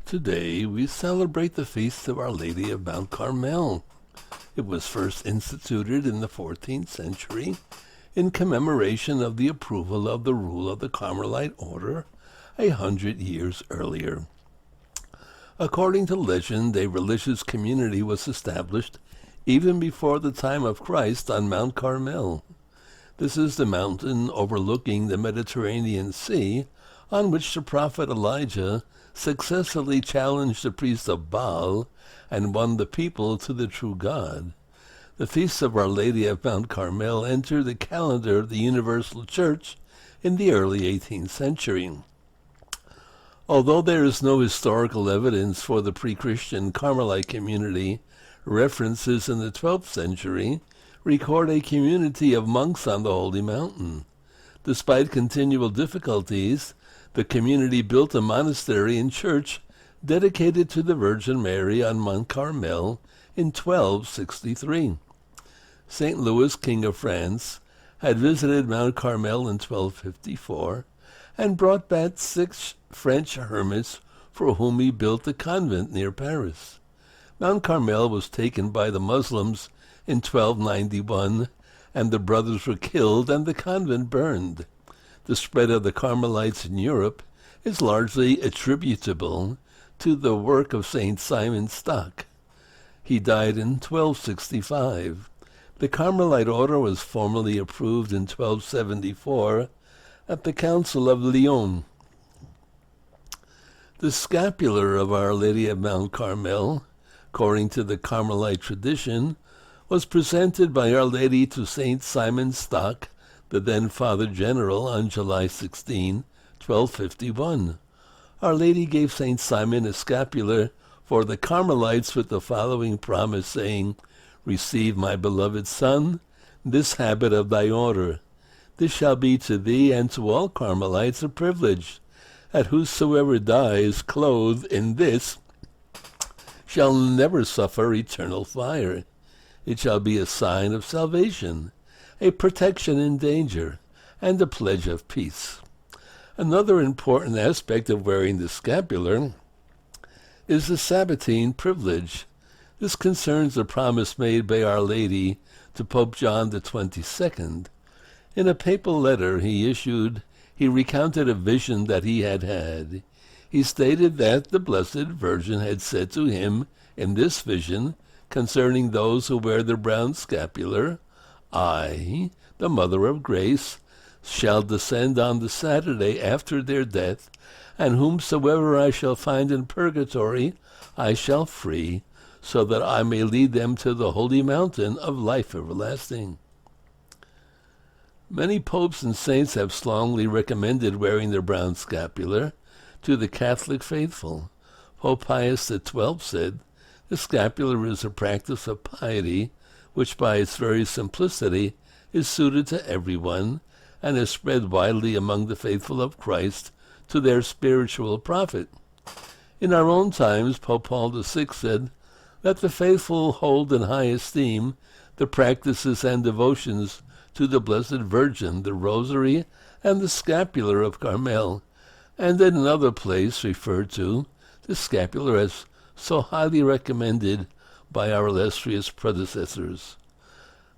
Today we celebrate the feast of Our Lady of Mount Carmel. It was first instituted in the 14th century in commemoration of the approval of the rule of the Carmelite order 100 years earlier. According to legend, a religious community was established even before the time of Christ on Mount Carmel. This is the mountain overlooking the Mediterranean Sea on which the prophet Elijah successfully challenged the priest of Baal and won the people to the true God. The Feast of Our Lady of Mount Carmel entered the calendar of the Universal Church in the early 18th century. Although there is no historical evidence for the pre-Christian Carmelite community, references in the 12th century record a community of monks on the Holy Mountain. Despite continual difficulties, the community built a monastery and church dedicated to the Virgin Mary on Mount Carmel in 1263. St. Louis, King of France, had visited Mount Carmel in 1254 and brought back 6 French hermits for whom he built a convent near Paris. Mount Carmel was taken by the Muslims in 1291, and the brothers were killed and the convent burned. The spread of the Carmelites in Europe is largely attributable to the work of St. Simon Stock. He died in 1265. The Carmelite order was formally approved in 1274 at the Council of Lyon. The scapular of Our Lady of Mount Carmel, according to the Carmelite tradition, was presented by Our Lady to St. Simon Stock, the then Father General, on July 16, 1251. Our Lady gave St. Simon a scapular for the Carmelites with the following promise, saying, "Receive, my beloved son, this habit of thy order. This shall be to thee and to all Carmelites a privilege, that whosoever dies clothed in this shall never suffer eternal fire. It shall be a sign of salvation, a protection in danger, and a pledge of peace." Another important aspect of wearing the scapular is the Sabbatine privilege. This concerns the promise made by Our Lady to Pope John XXII. In a papal letter he issued, he recounted a vision that he had had. He stated that the Blessed Virgin had said to him in this vision concerning those who wear the brown scapular, "I, the Mother of Grace, shall descend on the Saturday after their death, and whomsoever I shall find in purgatory I shall free, so that I may lead them to the holy mountain of life everlasting." Many popes and saints have strongly recommended wearing the brown scapular to the Catholic faithful. Pope Pius XII said, "The scapular is a practice of piety which by its very simplicity is suited to everyone and is spread widely among the faithful of Christ to their spiritual profit." In our own times, Pope Paul VI said, "Let the faithful hold in high esteem the practices and devotions to the Blessed Virgin, the Rosary, and the Scapular of Carmel," and in another place referred to the scapular as so highly recommended by our illustrious predecessors.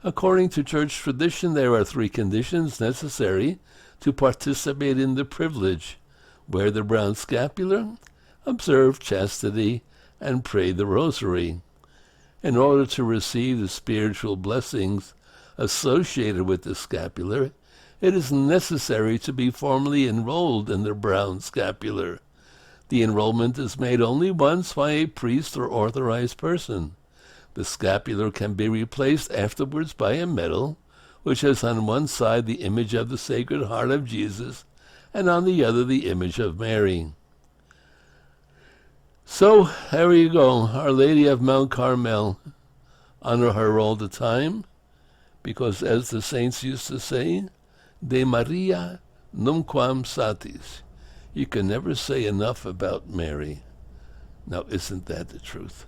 According to church tradition, there are 3 conditions necessary to participate in the privilege: wear the brown scapular, observe chastity, and pray the rosary. In order to receive the spiritual blessings associated with the scapular, it is necessary to be formally enrolled in the brown scapular. The enrollment is made only once by a priest or authorized person. The scapular can be replaced afterwards by a medal, which has on one side the image of the Sacred Heart of Jesus, and on the other the image of Mary. So, there you go, Our Lady of Mount Carmel. Honor her all the time, because as the saints used to say, De Maria nunquam satis. You can never say enough about Mary. Now, isn't that the truth?